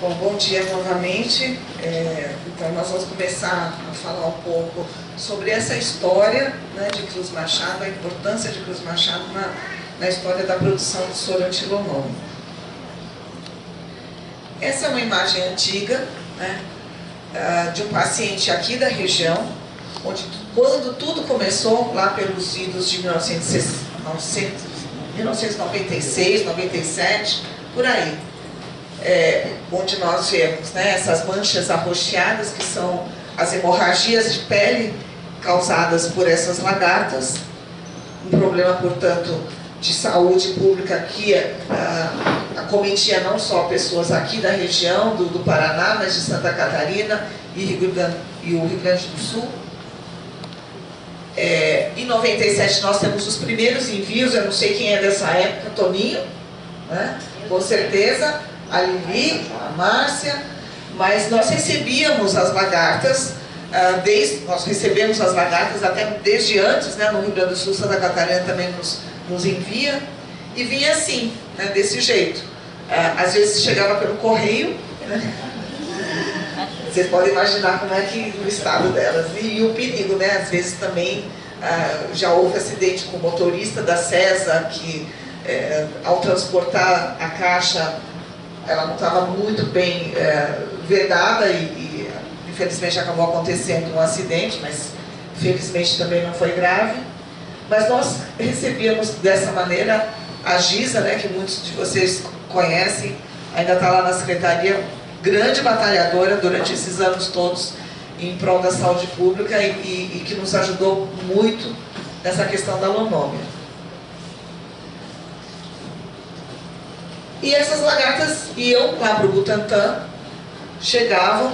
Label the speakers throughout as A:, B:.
A: Bom dia novamente. Então nós vamos começar a falar um pouco sobre essa história, né, de Cruz Machado, a importância de Cruz Machado na história da produção de soro antilonômico. Essa é uma imagem antiga, né, de um paciente aqui da região, onde quando tudo começou, lá pelos idos de 1996, 97, por aí. Onde nós vemos, né, essas manchas arroxeadas, que são as hemorragias de pele causadas por essas lagartas, um problema, portanto, de saúde pública que acometia não só pessoas aqui da região do Paraná, mas de Santa Catarina e o Rio Grande do Sul. Em 97 nós temos os primeiros envios, eu não sei quem é dessa época, Toninho, né? Com certeza, a Lili, a Márcia, mas nós recebíamos as lagartas, nós recebemos as lagartas até desde antes, né, no Rio Grande do Sul, Santa Catarina também nos envia, e vinha assim, né, desse jeito. Às vezes chegava pelo correio, né? Vocês podem imaginar como é que o estado delas, e o perigo, né, às vezes também já houve acidente com o motorista da CESA, que ao transportar a caixa, ela não estava muito bem vedada e infelizmente acabou acontecendo um acidente, mas felizmente também não foi grave. Mas nós recebíamos dessa maneira a Giza, né, que muitos de vocês conhecem, ainda está lá na secretaria, grande batalhadora durante esses anos todos em prol da saúde pública e que nos ajudou muito nessa questão da lonômia. E essas lagartas iam lá para o Butantã, chegavam,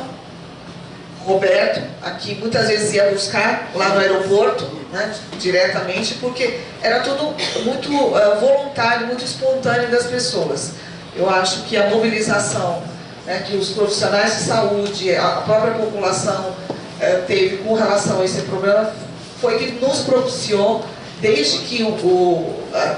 A: Roberto aqui muitas vezes ia buscar lá no aeroporto, né, diretamente, porque era tudo muito voluntário, muito espontâneo das pessoas. Eu acho que a mobilização, né, que os profissionais de saúde, a própria população teve com relação a esse problema, foi que nos propiciou, desde que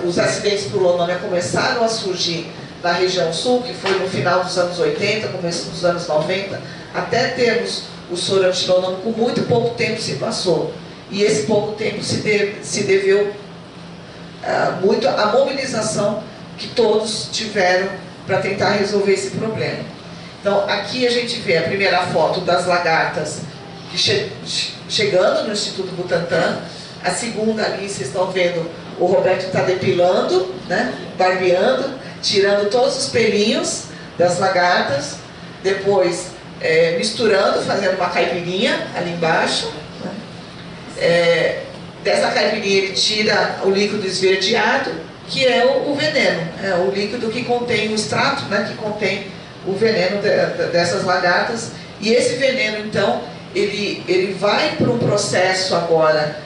A: os acidentes por lonômia começaram a surgir na região sul, que foi no final dos anos 80, começo dos anos 90, até termos o soro antilonômico, muito pouco tempo se passou. E esse pouco tempo se deveu muito à mobilização que todos tiveram para tentar resolver esse problema. Então, aqui a gente vê a primeira foto das lagartas chegando no Instituto Butantã. A segunda ali, vocês estão vendo, o Roberto está depilando, né, barbeando, tirando todos os pelinhos das lagartas, depois misturando, fazendo uma caipirinha ali embaixo, né? Dessa caipirinha ele tira o líquido esverdeado, que é o veneno, o líquido que contém o extrato, né, que contém o veneno dessas lagartas. E esse veneno, então, ele vai para um processo agora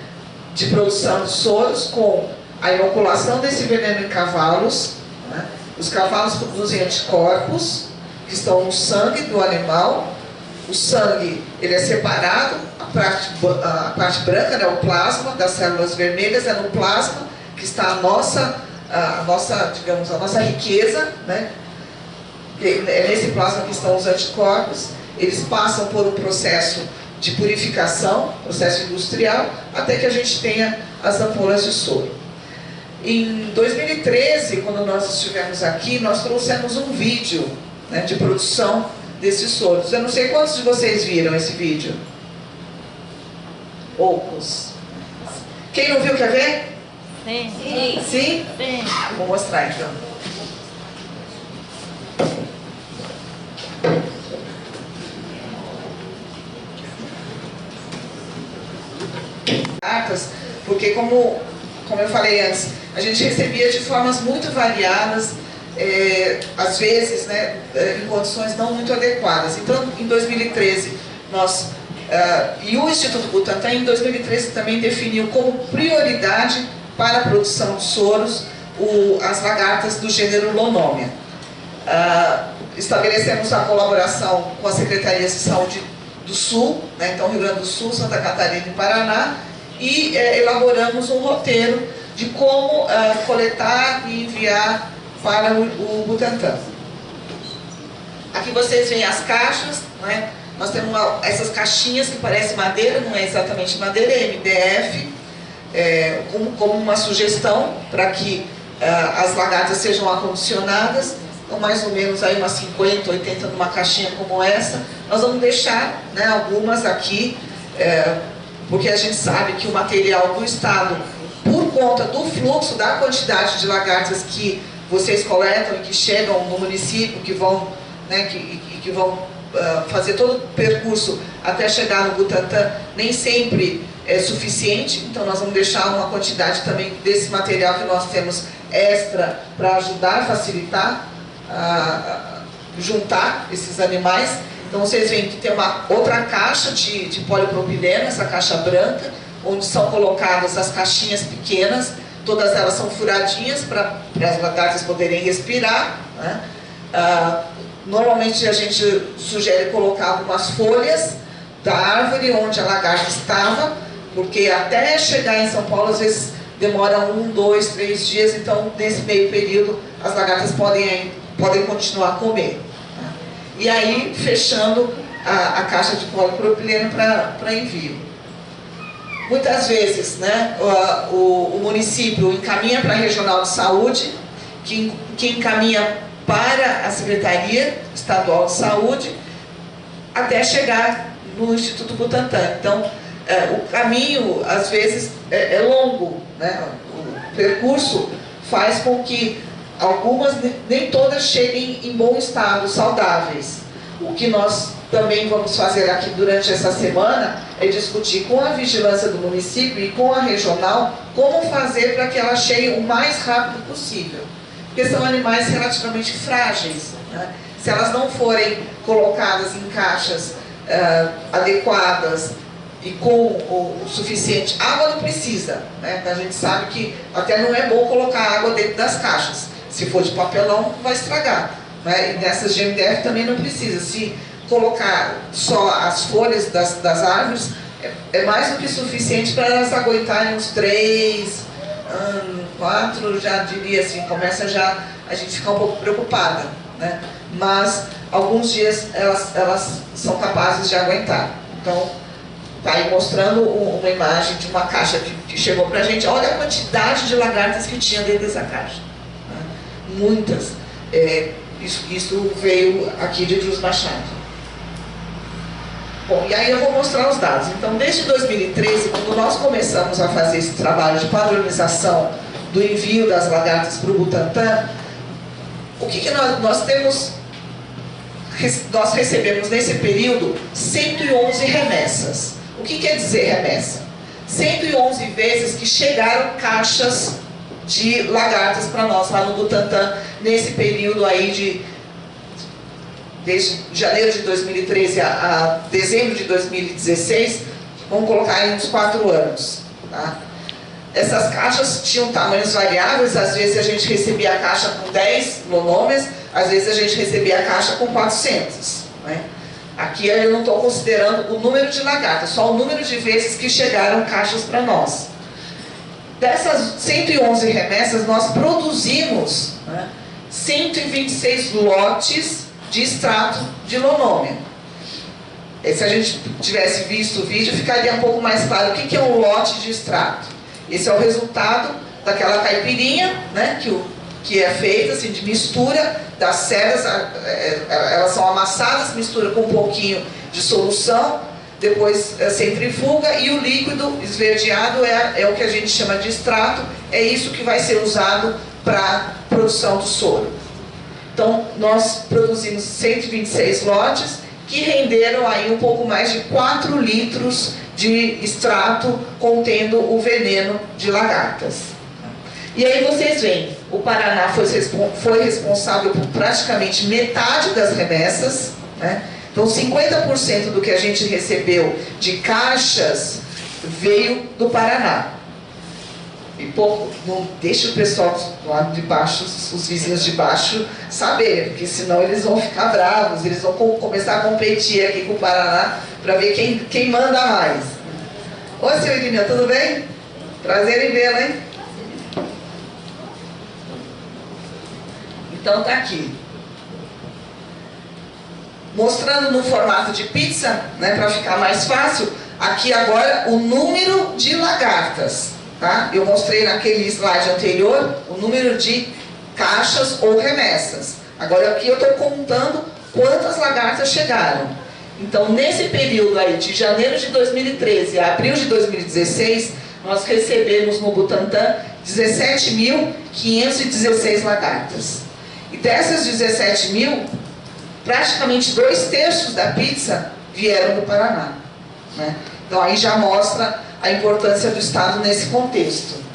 A: de produção de soros com a inoculação desse veneno em cavalos, né? Os cavalos produzem anticorpos que estão no sangue do animal. O sangue ele é separado, a parte branca, né, o plasma das células vermelhas, é no plasma que está a nossa riqueza, né? É nesse plasma que estão os anticorpos. Eles passam por um processo de purificação, processo industrial, até que a gente tenha as ampolas de soro. Em 2013, quando nós estivemos aqui, nós trouxemos um vídeo, né, de produção desses soros. Eu não sei quantos de vocês viram esse vídeo. Poucos. Quem não viu, quer ver?
B: Sim.
A: Sim?
B: Sim.
A: Vou mostrar então. Porque como eu falei antes, a gente recebia de formas muito variadas, às vezes, né, em condições não muito adequadas. Então, em 2013, e o Instituto Butantã, em 2013, também definiu como prioridade para a produção de soros as lagartas do gênero Lonômia. Estabelecemos a colaboração com as Secretarias de Saúde do Sul, né, então Rio Grande do Sul, Santa Catarina e Paraná, e elaboramos um roteiro de como coletar e enviar para o Butantã. Aqui vocês veem as caixas, né? Nós temos essas caixinhas que parecem madeira, não é exatamente madeira, é MDF, como uma sugestão para que as lagartas sejam acondicionadas. Então, mais ou menos aí umas 50, 80 numa caixinha como essa. Nós vamos deixar, né, algumas aqui, porque a gente sabe que o material do Estado, por conta do fluxo, da quantidade de lagartas que vocês coletam e que chegam no município, que vão, né, que vão fazer todo o percurso até chegar no Butantã, nem sempre é suficiente. Então nós vamos deixar uma quantidade também desse material que nós temos extra para ajudar, facilitar, juntar esses animais. Então vocês veem que tem uma outra caixa de polipropileno, essa caixa branca, onde são colocadas as caixinhas pequenas, todas elas são furadinhas para as lagartas poderem respirar, né? Normalmente a gente sugere colocar algumas folhas da árvore onde a lagarta estava, porque até chegar em São Paulo às vezes demora 1, 2, 3 dias, então nesse meio período as lagartas podem continuar a comer. E aí fechando a caixa de polipropileno para envio. Muitas vezes, né, o município encaminha para a Regional de Saúde, que encaminha para a Secretaria Estadual de Saúde, até chegar no Instituto Butantã. Então, o caminho, às vezes, é longo, né? O percurso faz com que algumas, nem todas, cheguem em bom estado, saudáveis. O que nós também vamos fazer aqui durante essa semana é discutir com a vigilância do município e com a regional como fazer para que elas cheguem o mais rápido possível. Porque são animais relativamente frágeis, né? Se elas não forem colocadas em caixas adequadas e com o suficiente, água não precisa, né? A gente sabe que até não é bom colocar água dentro das caixas. Se for de papelão, vai estragar, né? E nessas de MDF também não precisa. Se colocar só as folhas das árvores, é mais do que suficiente para elas aguentarem uns 3, 4, já diria assim, começa já a gente ficar um pouco preocupada, né? Mas alguns dias elas são capazes de aguentar. Então, está aí mostrando uma imagem de uma caixa que chegou para a gente. Olha a quantidade de lagartas que tinha dentro dessa caixa, né? Muitas. Isso veio aqui de Cruz Machado. Bom, e aí eu vou mostrar os dados. Então, desde 2013, quando nós começamos a fazer esse trabalho de padronização do envio das lagartas para o Butantã, o que nós temos? Nós recebemos nesse período 111 remessas. O que quer dizer remessa? 111 vezes que chegaram caixas de lagartas para nós lá no Butantã, nesse período aí desde janeiro de 2013 a dezembro de 2016, vamos colocar aí uns 4 anos. Tá? Essas caixas tinham tamanhos variáveis, às vezes a gente recebia a caixa com 10 lonômias, às vezes a gente recebia a caixa com 400. Né? Aqui eu não estou considerando o número de lagartas, só o número de vezes que chegaram caixas para nós. Dessas 111 remessas, nós produzimos, né, 126 lotes de extrato de lonômio. Se a gente tivesse visto o vídeo, ficaria um pouco mais claro o que é um lote de extrato. Esse é o resultado daquela caipirinha, né, que é feita assim, de mistura das cerdas. Elas são amassadas, mistura com um pouquinho de solução, depois centrifuga, e o líquido esverdeado é o que a gente chama de extrato. É isso que vai ser usado para a produção do soro. Então, nós produzimos 126 lotes que renderam aí um pouco mais de 4 litros de extrato contendo o veneno de lagartas. E aí vocês veem, o Paraná foi responsável por praticamente metade das remessas, né? Então, 50% do que a gente recebeu de caixas veio do Paraná. E pouco, não deixa o pessoal lá de baixo, os vizinhos de baixo, saber, porque senão eles vão ficar bravos, eles vão começar a competir aqui com o Paraná para ver quem manda mais. Oi, seu Irineu, tudo bem? Prazer em vê-lo, hein? Então tá aqui. Mostrando no formato de pizza, né, para ficar mais fácil, aqui agora o número de lagartas. Tá? Eu mostrei naquele slide anterior o número de caixas ou remessas. Agora aqui eu estou contando quantas lagartas chegaram. Então, nesse período aí, de janeiro de 2013 a abril de 2016, nós recebemos no Butantã 17.516 lagartas. E dessas 17 mil, praticamente 2/3 da pizza vieram do Paraná. Né? Então, aí já mostra a importância do Estado nesse contexto.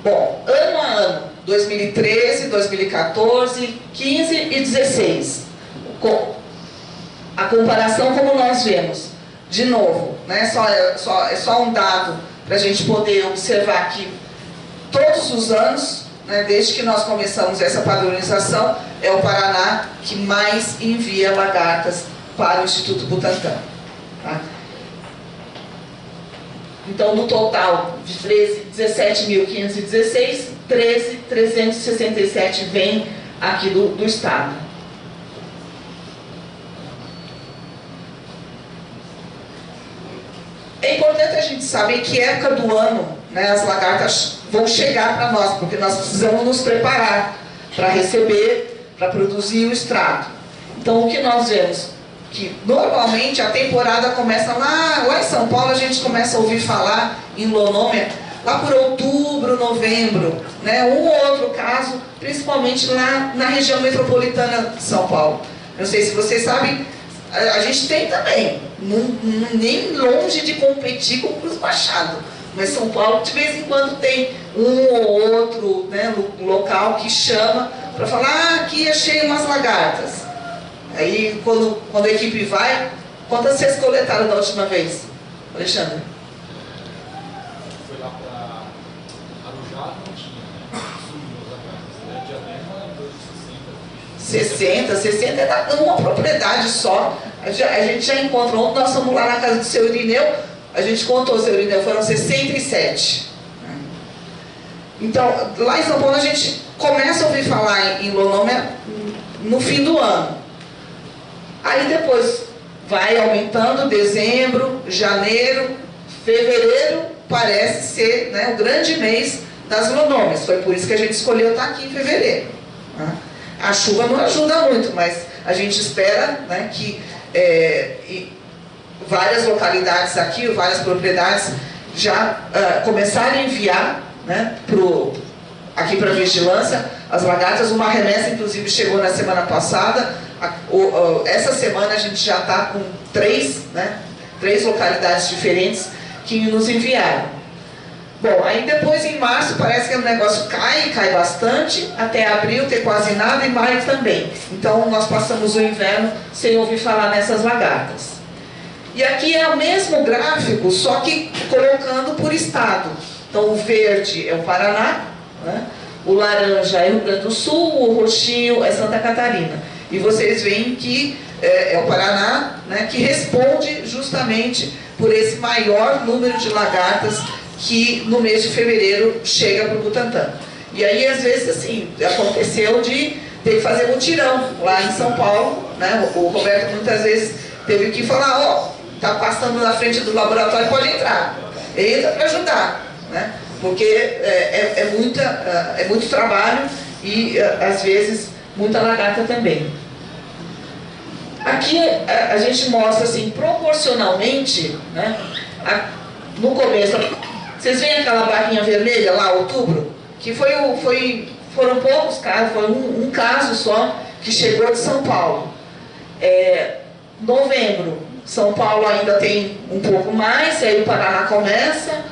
A: Bom, ano a ano, 2013, 2014, 15 e 16. A comparação como nós vemos. De novo, né, é só um dado para a gente poder observar que todos os anos, né, desde que nós começamos essa padronização, é o Paraná que mais envia lagartas para o Instituto Butantã. Tá? Então, no total de 17.516, 13.367 vem aqui do Estado. É importante a gente saber que época do ano, né, as lagartas vão chegar para nós, porque nós precisamos nos preparar para receber, para produzir o extrato. Então, o que nós vemos? Que normalmente a temporada começa lá em São Paulo, a gente começa a ouvir falar em Lonômia lá por outubro, novembro, né? Um ou outro caso, principalmente lá na região metropolitana de São Paulo. Não sei se vocês sabem, a gente tem também, nem longe de competir com o Cruz Machado, mas São Paulo de vez em quando tem um ou outro, né, local que chama para falar, aqui achei umas lagartas. Aí, quando a equipe vai, quantas vocês coletaram da última vez, Alexandre?
B: Foi lá para Arujá, não tinha, né? Subiu as lagartas. Diadema, em torno de
A: 60 é uma propriedade só. A gente já encontra. Ontem nós fomos lá na casa do seu Irineu, a gente contou, seu Irineu, foram 67. Então, lá em São Paulo a gente começa a ouvir falar em Lonômia no fim do ano. Aí depois vai aumentando, dezembro, janeiro, fevereiro parece ser, né, o grande mês das Lonômias. Foi por isso que a gente escolheu estar aqui em fevereiro. A chuva não ajuda muito, mas a gente espera, né, que várias localidades aqui, várias propriedades já começarem a enviar, né, aqui para a vigilância as lagartas. Uma remessa inclusive chegou na semana passada. Essa semana a gente já está com três localidades diferentes que nos enviaram. Bom, aí depois em março parece que o negócio cai bastante, até abril ter quase nada e maio também. Então nós passamos o inverno sem ouvir falar nessas lagartas. E aqui é o mesmo gráfico, só que colocando por estado. Então o verde é o Paraná, né? O laranja é o Rio Grande do Sul, o roxinho é Santa Catarina. E vocês veem que é o Paraná, né, que responde justamente por esse maior número de lagartas que no mês de fevereiro chega para o Butantã. E aí, às vezes, assim, aconteceu de ter que fazer mutirão lá em São Paulo, né? O Roberto muitas vezes teve que falar, ó, tá passando na frente do laboratório, pode entrar. Entra para ajudar, né? Porque é muito trabalho e, às vezes, muita lagarta também. Aqui a gente mostra assim, proporcionalmente, né, no começo, vocês veem aquela barrinha vermelha lá, outubro, que foram poucos casos, foi um caso só que chegou de São Paulo. Novembro, São Paulo ainda tem um pouco mais, aí o Paraná começa,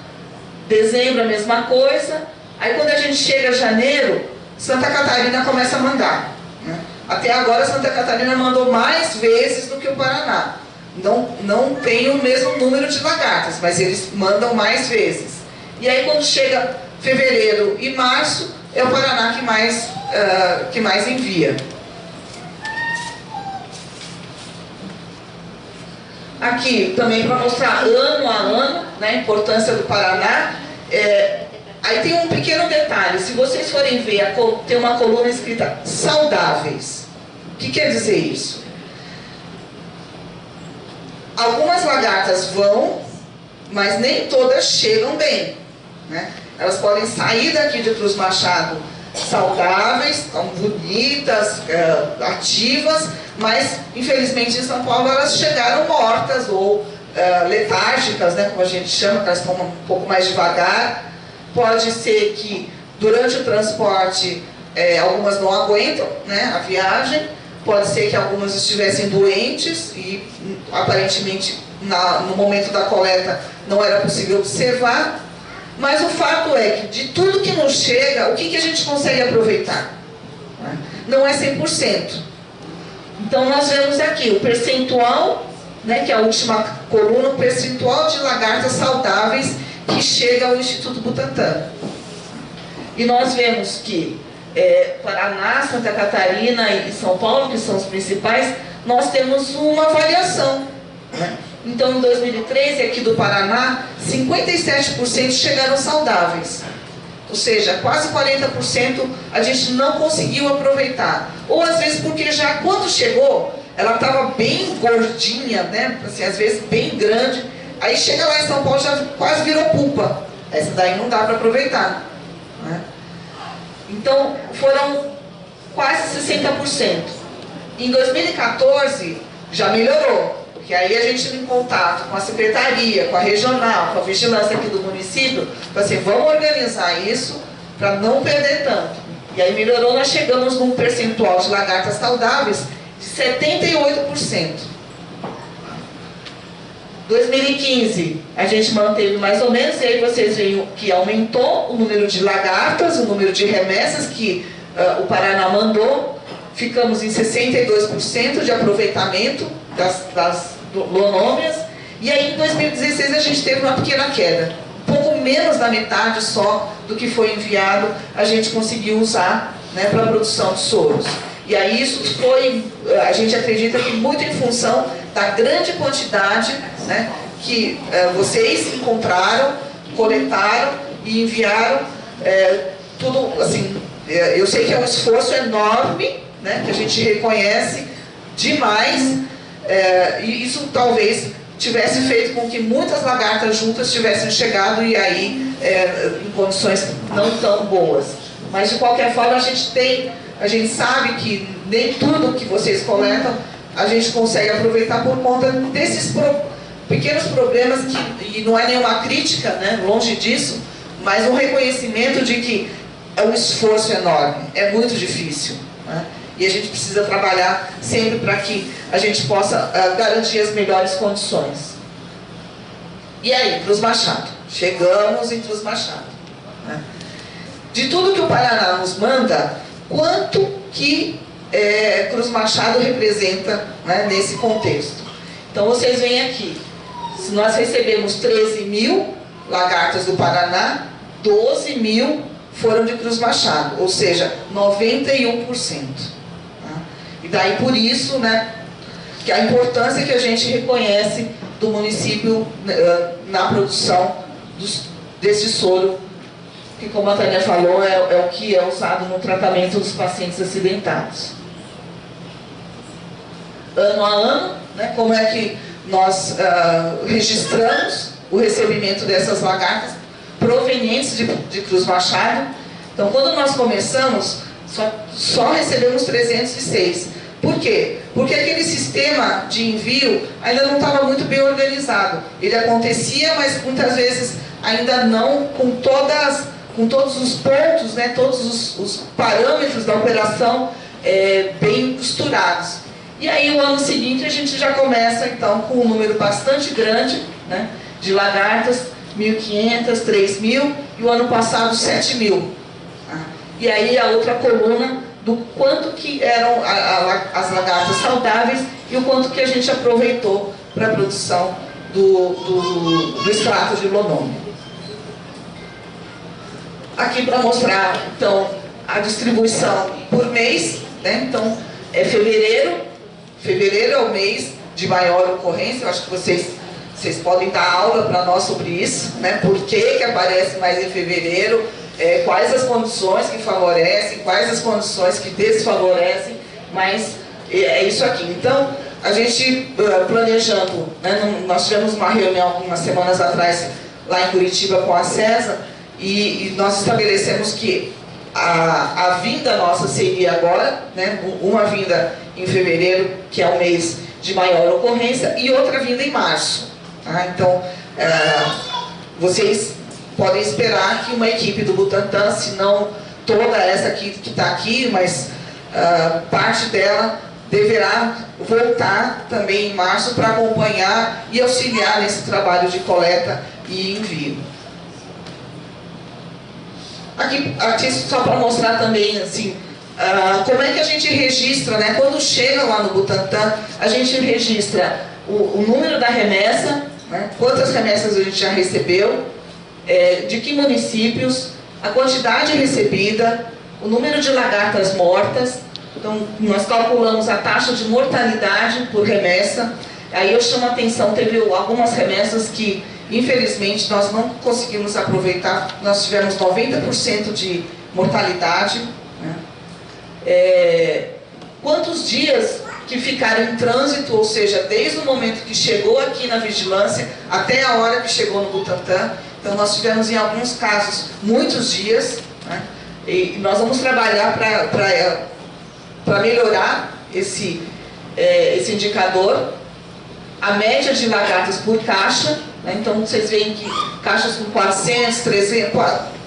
A: dezembro a mesma coisa, aí quando a gente chega a janeiro, Santa Catarina começa a mandar. Né? Até agora Santa Catarina mandou mais vezes do que o Paraná. Não tem o mesmo número de lagartas, mas eles mandam mais vezes. E aí quando chega fevereiro e março, é o Paraná que mais envia. Aqui também para mostrar ano a ano, né, a importância do Paraná. Aí tem um pequeno detalhe, se vocês forem ver, tem uma coluna escrita saudáveis. O que quer dizer isso? Algumas lagartas vão, mas nem todas chegam bem, né? Elas podem sair daqui de Cruz Machado saudáveis, tão bonitas, ativas, mas infelizmente em São Paulo elas chegaram mortas ou letárgicas, né, como a gente chama, que elas estão um pouco mais devagar. Pode ser que durante o transporte algumas não aguentam, né, a viagem. Pode ser que algumas estivessem doentes e aparentemente no momento da coleta não era possível observar. Mas o fato é que de tudo que nos chega, o que a gente consegue aproveitar? Não é 100%. Então nós vemos aqui o percentual, né, que é a última coluna, o percentual de lagartas saudáveis que chega ao Instituto Butantan. E nós vemos que Paraná, Santa Catarina e São Paulo, que são os principais, nós temos uma variação, né? Então, em 2013, aqui do Paraná, 57% chegaram saudáveis. Ou seja, quase 40% a gente não conseguiu aproveitar. Ou às vezes porque já quando chegou, ela estava bem gordinha, né? Assim, às vezes bem grande. Aí chega lá em São Paulo já quase virou pupa. Essa daí não dá para aproveitar, né? Então, foram quase 60%. Em 2014, já melhorou. Porque aí a gente em contato com a secretaria, com a regional, com a vigilância aqui do município, falou assim, vamos organizar isso para não perder tanto. E aí melhorou, nós chegamos num percentual de lagartas saudáveis de 78%. 2015, a gente manteve mais ou menos, e aí vocês veem que aumentou o número de lagartas, o número de remessas que o Paraná mandou. Ficamos em 62% de aproveitamento das lonômias, e aí em 2016 a gente teve uma pequena queda, um pouco menos da metade só do que foi enviado a gente conseguiu usar, né, para a produção de soros. E aí isso foi, a gente acredita que muito em função da grande quantidade, né, que vocês encontraram, coletaram e enviaram, tudo assim, eu sei que é um esforço enorme, né, que a gente reconhece demais. E isso talvez tivesse feito com que muitas lagartas juntas tivessem chegado e aí em condições não tão boas. Mas de qualquer forma a gente sabe que nem tudo que vocês coletam a gente consegue aproveitar por conta desses pequenos problemas e não é nenhuma crítica, né, longe disso, mas um reconhecimento de que é um esforço enorme, é muito difícil, né? E a gente precisa trabalhar sempre para que a gente possa garantir as melhores condições. E aí, Cruz Machado. Chegamos em Cruz Machado, né? De tudo que o Paraná nos manda, quanto que Cruz Machado representa, né, nesse contexto? Então vocês veem aqui, se nós recebemos 13 mil lagartas do Paraná, 12 mil foram de Cruz Machado, ou seja, 91%. E daí por isso, né, que a importância que a gente reconhece do município na produção desse soro, que como a Tânia falou, é o que é usado no tratamento dos pacientes acidentados. Ano a ano, né, como é que nós registramos o recebimento dessas lagartas provenientes de Cruz Machado. Então, quando nós começamos, só recebemos 306. Por quê? Porque aquele sistema de envio ainda não estava muito bem organizado. Ele acontecia, mas muitas vezes ainda não com todos os pontos, né, todos os parâmetros da operação bem costurados. E aí, o ano seguinte, a gente já começa, então, com um número bastante grande, né, de lagartas, 1.500, 3.000, e o ano passado, 7.000. E aí, a outra coluna do quanto que eram as lagartas saudáveis e o quanto que a gente aproveitou para a produção do extrato de lonômio. Aqui para mostrar, então, a distribuição por mês, né? Então, fevereiro é o mês de maior ocorrência, eu acho que vocês Vocês podem dar aula para nós sobre isso, né? Por que aparece mais em fevereiro, quais as condições que favorecem, quais as condições que desfavorecem, mas é isso aqui. Então, a gente planejando, né, nós tivemos uma reunião algumas semanas atrás lá em Curitiba com a CESA e nós estabelecemos que a vinda nossa seria agora, né, uma vinda em fevereiro, que é o mês de maior ocorrência, e outra vinda em março. Tá? Então, vocês podem esperar que uma equipe do Butantan, se não toda essa aqui que está aqui, mas parte dela deverá voltar também em março para acompanhar e auxiliar nesse trabalho de coleta e envio. Aqui só para mostrar também assim, como é que a gente registra, né? Quando chega lá no Butantan, a gente registra o número da remessa, né? Quantas remessas a gente já recebeu, de que municípios, a quantidade recebida, o número de lagartas mortas. Então, nós calculamos a taxa de mortalidade por remessa. Aí eu chamo a atenção, teve algumas remessas que, infelizmente, nós não conseguimos aproveitar. Nós tivemos 90% de mortalidade. Né? Quantos dias que ficaram em trânsito, ou seja, desde o momento que chegou aqui na vigilância até a hora que chegou no Butantan. Então, nós tivemos, em alguns casos, muitos dias. Né? E nós vamos trabalhar para melhorar esse indicador. A média de lagartas por caixa, né? Então vocês veem que caixas com 400, 300,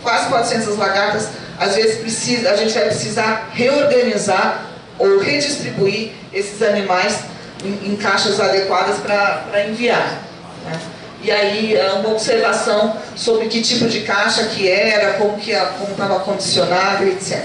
A: quase 400 lagartas, às vezes a gente vai precisar reorganizar ou redistribuir esses animais em caixas adequadas para enviar. Né? E aí uma observação sobre que tipo de caixa que era, como estava condicionado, etc.